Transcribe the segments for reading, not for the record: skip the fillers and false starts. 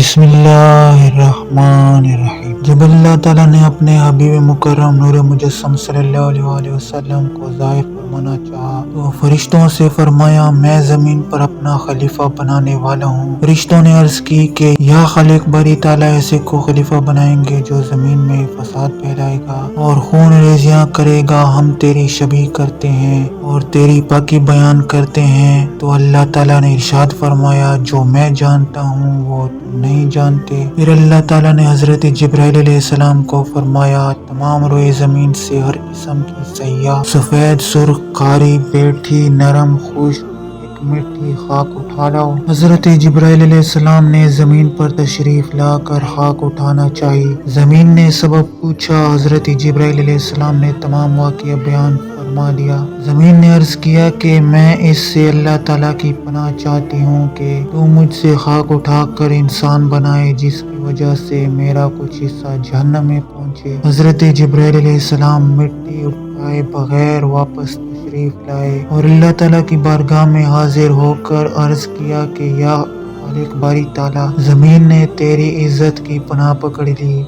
بسم اللہ الرحمن الرحیم۔ جب اللہ تعالیٰ نے اپنے حبیب مکرم نور مجسم صلی اللہ علیہ وآلہ وسلم کو ظاہر فرمانا چاہا تو فرشتوں سے فرمایا میں زمین پر اپنا خلیفہ بنانے والا ہوں۔ فرشتوں نے عرض کی کہ یا خالق باری تعالیٰ ایسے کو خلیفہ بنائیں گے جو زمین میں فساد پھیلائے گا اور خون ریزیاں کرے گا، ہم تیری شبیہ کرتے ہیں اور تیری پاکی بیان کرتے ہیں۔ تو اللہ تعالیٰ نے ارشاد فرمایا جو میں جانتا ہوں وہ تم نہیں جانتے۔ پھر اللہ تعالیٰ نے حضرت جبرائیل علیہ السلام کو فرمایا تمام روئے زمین سے ہر قسم کی سیاہ، سفید، سرخ، کاری، بیٹھی، نرم، خشک، میٹھی خاک اٹھا لاؤ۔ حضرت جبرائیل علیہ السلام نے زمین پر تشریف لا کر خاک اٹھانا چاہی۔ زمین نے سبب پوچھا، حضرت جبرائیل علیہ السلام نے تمام واقعہ بیان فرما دیا۔ زمین نے عرض کیا کہ میں اس سے اللہ تعالیٰ کی پناہ چاہتی ہوں کہ تو مجھ سے خاک اٹھا کر انسان بنائے جس کی وجہ سے میرا کچھ حصہ جہنم میں پہنچے۔ حضرت جبرائیل علیہ السلام مٹی اٹھائے بغیر واپس تشریف لائے اور اللہ تعالیٰ کی بارگاہ میں حاضر ہو کر عرض کیا کہ یا خالق باری تعالیٰ، زمین نے تیری عزت کی پناہ پکڑ لی،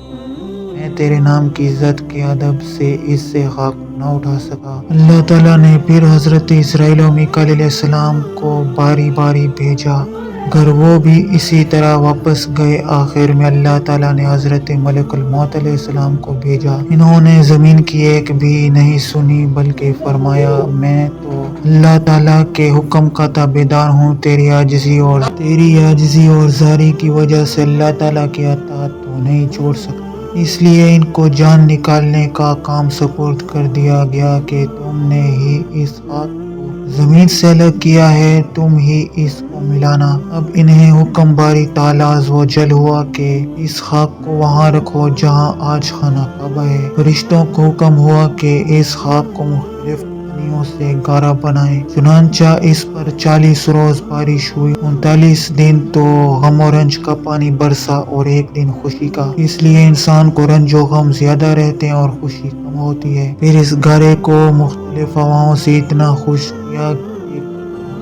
میں تیرے نام کی عزت کے ادب سے اس سے خاک نہ اٹھا سکا۔ اللہ تعالیٰ نے پھر حضرت اسرائیل و میکائیل علیہ السلام کو باری باری بھیجا، گر وہ بھی اسی طرح واپس گئے۔ آخر میں اللہ تعالیٰ نے حضرت ملک الموت علیہ السلام کو بھیجا۔ انہوں نے زمین کی ایک بھی نہیں سنی بلکہ فرمایا میں تو اللہ تعالیٰ کے حکم کا تابعدار ہوں، تیری عاجزی اور زاری کی وجہ سے اللہ تعالیٰ کی اطاعت تو نہیں چھوڑ سکتا، اس لیے ان کو جان نکالنے کا کام سپرد کر دیا گیا کہ تم نے ہی اس خاک کو زمین سے الگ کیا ہے، تم ہی اس کو ملانا۔ اب انہیں حکم باری تعالیٰ عز و جل ہوا کہ اس خاک کو وہاں رکھو جہاں آج خانہ کعبہ ہے۔ فرشتوں کو حکم ہوا کہ اس خاک کو مختلف پانیوں سے گارا بنائیں، چنانچہ اس پر 40 روز بارش ہوئی، 39 دن تو غم و رنج کا پانی برسا اور ایک دن خوشی کا، اس لیے انسان کو رنج و غم زیادہ رہتے ہیں اور خوشی کم ہوتی ہے۔ پھر اس گارے کو مختلف ہواؤں سے اتنا خوش کیا کہ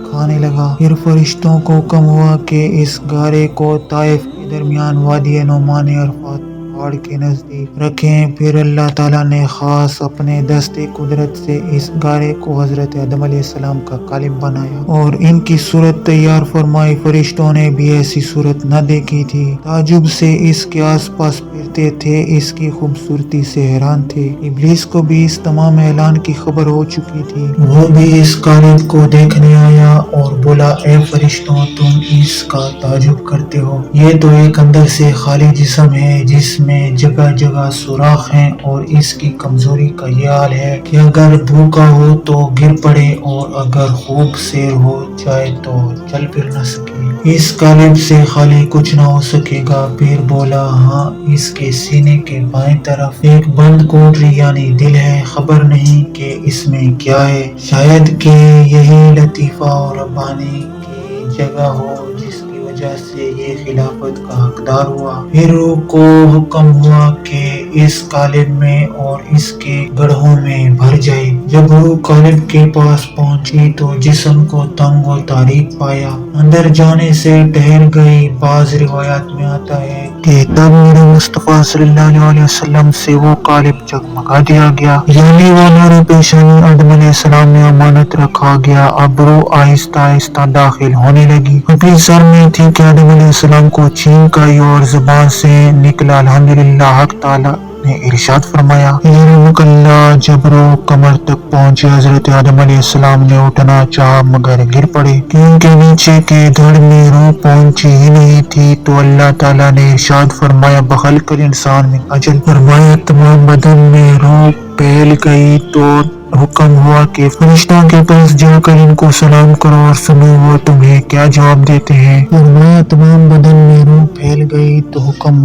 کھانے لگا۔ پھر فرشتوں کو حکم ہوا کہ اس گارے کو طائف کے درمیان وادی نعمان عرفات پہاڑ کے نزدیک رکھیں۔ پھر اللہ تعالیٰ نے خاص اپنے دست قدرت سے اس گارے کو حضرت آدم علیہ السلام کا قالب بنایا اور ان کی صورت تیار فرمائی۔ فرشتوں نے بھی ایسی صورت نہ دیکھی تھی، تعجب سے اس کے آس پاس پھرتے تھے، اس کی خوبصورتی سے حیران تھے۔ ابلیس کو بھی اس تمام اعلان کی خبر ہو چکی تھی، وہ بھی اس قالب کو دیکھنے آیا اور بولا اے فرشتوں تم اس کا تعجب کرتے ہو، یہ تو ایک اندر سے خالی جسم ہے جس میں جگہ جگہ سوراخ ہیں، اور اس کی کمزوری کا یہ حال ہے کہ اگر بھوکا ہو تو گر پڑے اور اگر خوب سیر ہو جائے تو چل پھر نہ سکے، اس قالب سے خالی کچھ نہ ہو سکے گا۔ پھر بولا ہاں اس کے سینے کے بائیں طرف ایک بند کوٹری یعنی دل ہے، خبر نہیں کہ اس میں کیا ہے، شاید کہ یہی لطیفہ اور ربانی کی جگہ ہو جس کی وجہ سے یہ خلافت کا حقدار ہوا۔ پھر روح کو حکم ہوا کہ اس قالب میں اور اس کے گڑھوں میں بھر جائے۔ جب روح قالب کے پاس پہنچی تو جسم کو تنگ و تاریک پایا، اندر جانے سے ٹھہر گئی۔ بعض روایات میں آتا ہے کہ تب میرے مصطفیٰ صلی اللہ علیہ وسلم سے وہ قالب جگمگا دیا گیا، یعنی وہ نور پیشانی آدم علیہ السلام میں امانت رکھا گیا۔ اب روح آہستہ آہستہ داخل ہونے لگی، ابھی سر میں تھی کہ آدم علیہ السلام کو چھینک آئی اور زبان سے نکلا الحمدللہ۔ حق تعالیٰ نے ارشاد فرمایا یرحمک اللہ۔ جب روح کمر تک پہنچی حضرت آدم علیہ السلام نے اٹھنا چاہا مگر گر پڑے کیونکہ نیچے کے دھڑ میں روح پہنچی ہی نہیں تھی۔ تو اللہ تعالیٰ نے ارشاد فرمایا بخلق الانسان من اجل، فرمایا تمام بدن میں روح پھیل گئی تو حکم ہوا کہ فرشتوں کے پاس جا کر ان کو سلام کرو اور سنو وہ تمہیں کیا جواب دیتے ہیں۔ فرمایا تمام بدن میں روح پھیل گئی تو حکم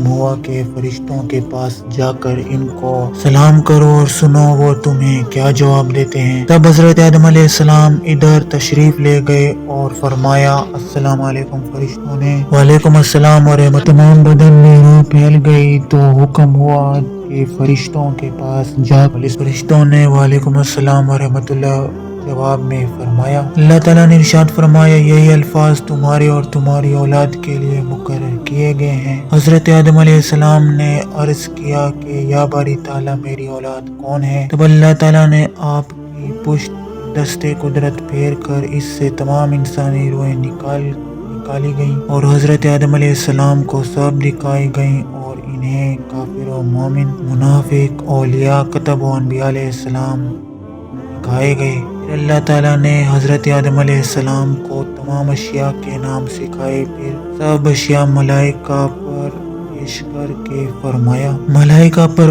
ہوا کہ فرشتوں کے پاس جا کر ان کو سلام کرو اور سنو وہ تمہیں کیا جواب دیتے ہیں۔ تب حضرت آدم علیہ السلام ادھر تشریف لے گئے اور فرمایا السلام علیکم۔ فرشتوں نے وعلیکم السلام و رحمت۔ تمام بدن میں روح پھیل گئی تو حکم ہوا کہ فرشتوں کے پاس جا کر فرشتوں نے وعلیکم السلام و رحمت اللہ جواب میں فرمایا، اللہ تعالیٰ نے ارشاد فرمایا، یہی الفاظ تمہارے اور تمہاری اولاد کے لیے مقرر کیے گئے ہیں۔ حضرت آدم علیہ السلام نے عرض کیا کہ یا باری تعالیٰ میری اولاد کون ہے؟ تب اللہ تعالیٰ نے آپ کی پشت دستے قدرت پھیر کر اس سے تمام انسانی روحیں نکالی گئیں اور حضرت آدم علیہ السلام کو سب دکھائی گئیں اور انہیں کافر و مومن، منافق، اولیاء، کتب و انبیاء علیہ السلام دکھائے گئے۔ پھر اللہ تعالیٰ نے حضرت آدم علیہ السلام کو تمام اشیاء کے نام سکھائے، پھر سب اشیاء ملائکہ پر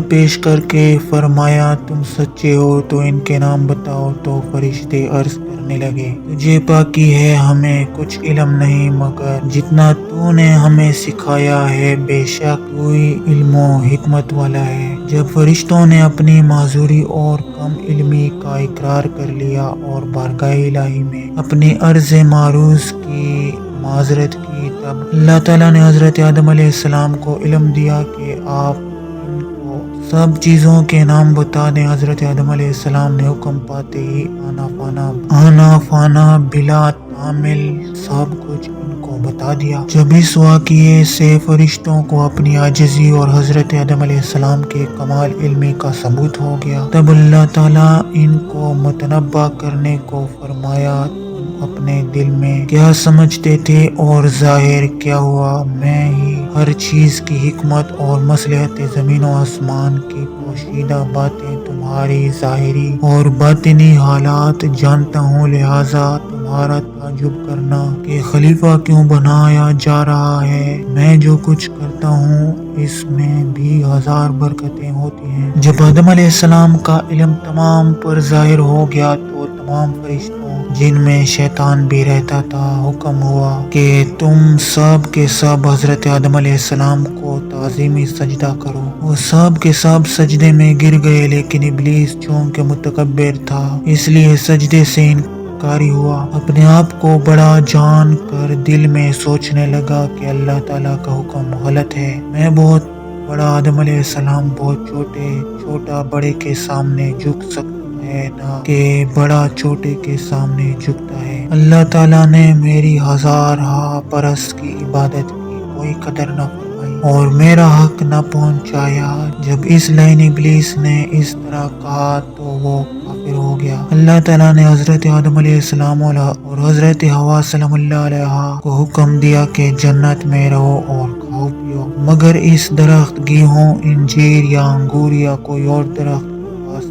پیش کر کے فرمایا تم سچے ہو تو ان کے نام بتاؤ۔ تو فرشتے عرض کرنے لگے، تجھے پاکی ہے، ہمیں کچھ علم نہیں مگر جتنا تو نے ہمیں سکھایا ہے، بے شک تو ہی علم و حکمت والا ہے۔ جب فرشتوں نے اپنی معذوری اور کم علمی کا اقرار کر لیا اور بارگاہ الہی میں اپنی عرض معروض کی معذرت کی، تب اللہ تعالیٰ نے حضرت آدم علیہ السلام کو علم دیا کہ آپ ان کو سب چیزوں کے نام بتا دیں۔ حضرت آدم علیہ السلام نے حکم پاتے ہی آنا فانا بلا تعمیل سب کچھ ان کو بتا دیا۔ جب اس واقعے سے فرشتوں کو اپنی عاجزی اور حضرت آدم علیہ السلام کے کمال علمی کا ثبوت ہو گیا، تب اللہ تعالیٰ ان کو متنبہ کرنے کو فرمایا، تم اپنے دل میں کیا سمجھتے تھے اور ظاہر کیا ہوا؟ میں ہی ہر چیز کی حکمت اور مصلحت زمین و آسمان کی پوشیدہ باتیں، تمہاری ظاہری اور باطنی حالات جانتا ہوں، لہٰذا تمہارا تعجب کرنا کہ خلیفہ کیوں بنایا جا رہا ہے۔ میں جو کچھ کرتا ہوں اس میں بھی ہزار برکتیں ہوتی ہیں۔ جب آدم علیہ السلام کا علم تمام پر ظاہر ہو گیا تو تمام فرشتوں، جن میں شیطان بھی رہتا تھا، حکم ہوا کہ تم سب کے سب حضرت آدم علیہ السلام کو تعظیمی سجدہ کرو۔ وہ سب کے سب سجدے میں گر گئے، لیکن ابلیس چونکہ متکبر تھا اس لیے سجدے سے انکاری ہوا۔ اپنے آپ کو بڑا جان کر دل میں سوچنے لگا کہ اللہ تعالیٰ کا حکم غلط ہے، میں بہت بڑا، آدم علیہ السلام بہت چھوٹا بڑے کے سامنے جھک سکتا ہے، نہ کہ بڑا چھوٹے کے سامنے جھکتا ہے۔ اللہ تعالیٰ نے میری ہزارہ برس کی عبادت کی کوئی قدر نہ فرمائی اور میرا حق نہ پہنچایا۔ جب اس لعین ابلیس نے اس طرح کہا تو وہ کافر ہو گیا۔ اللہ تعالیٰ نے حضرت آدم علیہ السلام اور حضرت حوا سلام اللہ علیہا کو حکم دیا کہ جنت میں رہو اور کھاؤ پیو، مگر اس درخت گیہوں، انجیر یا انگور یا کوئی اور درخت کے پاس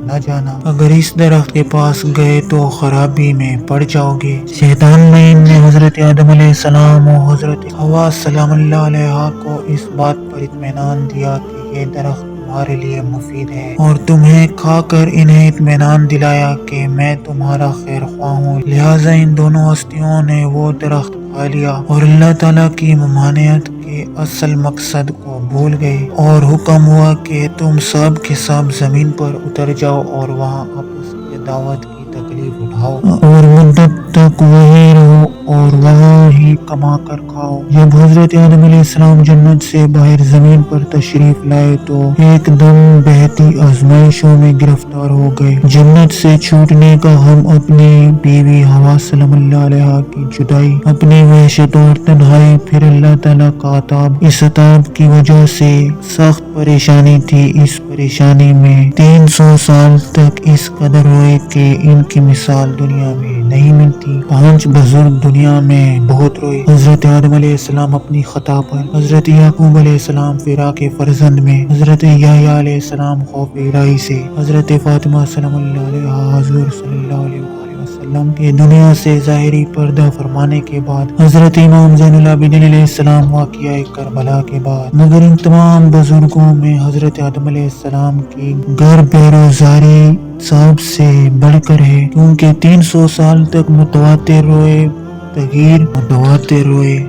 نہ جانا، اگر اس درخت کے پاس گئے تو خرابی میں پڑ جاؤ گے۔ شیطان لعین نے حضرت آدم علیہ السلام اور حضرت حوا سلام اللہ علیہا کو اس بات پر اطمینان دیا کہ یہ درخت تمہارے لیے مفید ہے اور تمہیں کھا کر انہیں اطمینان دلایا کہ میں تمہارا خیر خواہ ہوں، لہٰذا ان دونوں ہستیوں نے وہ درخت کھا لیا اور اللہ تعالیٰ کی ممانعت کے اصل مقصد کو بھول گئے، اور حکم ہوا کہ تم سب کے سب زمین پر اتر جاؤ اور وہاں آپس کی دعوت کی تکلیف اٹھاؤ اور مدت تک وہیں رہو اور وہاں ہی کما کر کھاؤ۔ جب حضرت آدم علیہ السلام جنت سے باہر زمین پر تشریف لائے تو ایک دم بہتی آزمائشوں میں گرفتار ہو گئے۔ جنت سے چھوٹنے کا غم، اپنی بیوی حوا سلام اللہ علیہا کی جدائی، اپنی وحشت اور تنہائی، پھر اللہ تعالیٰ کا عذاب۔ اس عذاب کی وجہ سے سخت پریشانی تھی۔ اس پریشانی میں 300 سال تک اس قدر روئے کہ ان کی مثال دنیا میں نہیں ملتی۔ 5 بزرگ دنیا میں بہت روئے۔ حضرت آدم علیہ السلام اپنی خطا پر، حضرت یعقوب علیہ السلام فراق فرزند میں، حضرت یحییٰ علیہ السلام خوف الہی سے، حضرت فاطمہ سلام اللہ علیہا حضور صلی اللہ علیہ وسلم کے دنیا سے ظاہری پردہ فرمانے کے بعد، حضرت امام زین العابدین علیہ السلام واقعہ کربلا کے بعد، مگر ان تمام بزرگوں میں حضرت آدم علیہ السلام کی گھر بیروزاری سب سے بڑھ کر ہے، کیونکہ 300 سال تک متواتر روئے۔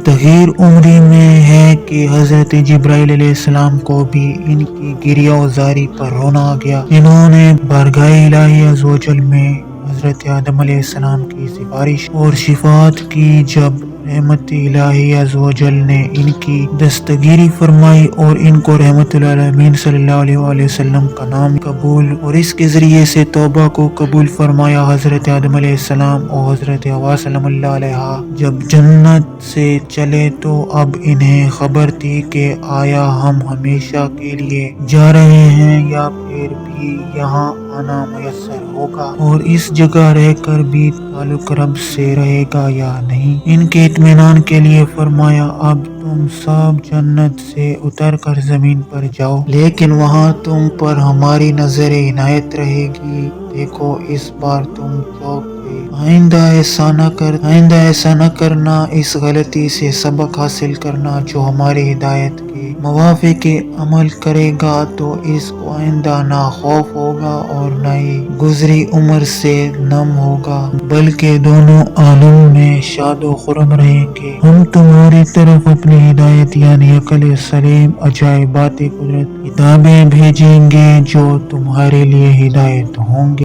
تغیر عمری میں ہے کہ حضرت جبرائیل علیہ السلام کو بھی ان کی گریہ و زاری پر رونا آ گیا۔ انہوں نے بارگاہ الہی عز و جل میں حضرت آدم علیہ السلام کی سفارش اور شفاعت کی۔ جب رحمت الہی عز و جل نے ان کی دستگیری فرمائی اور ان کو رحمت العالمین صلی اللہ علیہ وآلہ وسلم کا نام قبول اور اس کے ذریعے سے توبہ کو قبول فرمایا۔ حضرت آدم علیہ السلام اور حضرت حوا سلام اللہ علیہ جب جنت سے چلے تو اب انہیں خبر تھی کہ آیا ہم ہمیشہ کے لیے جا رہے ہیں یا پھر بھی یہاں آنا میسر ہوگا اور اس جگہ رہ کر بھی تعلق رب سے رہے گا یا نہیں۔ ان کے اطمینان کے لیے فرمایا اب تم سب جنت سے اتر کر زمین پر جاؤ، لیکن وہاں تم پر ہماری نظر عنایت رہے گی۔ دیکھو اس بار تم چوک گئے، آئندہ ایسا نہ کرنا، اس غلطی سے سبق حاصل کرنا۔ جو ہماری ہدایت کے موافق عمل کرے گا تو اس کو آئندہ نہ خوف ہوگا اور نہ ہی گزری عمر سے نم ہوگا، بلکہ دونوں عالم میں شاد و خرم رہیں گے۔ ہم تمہاری طرف اپنی ہدایت یعنی عقل سلیم، عجائبات قدرت، کتابیں بھیجیں گے جو تمہارے لیے ہدایت ہوں گے۔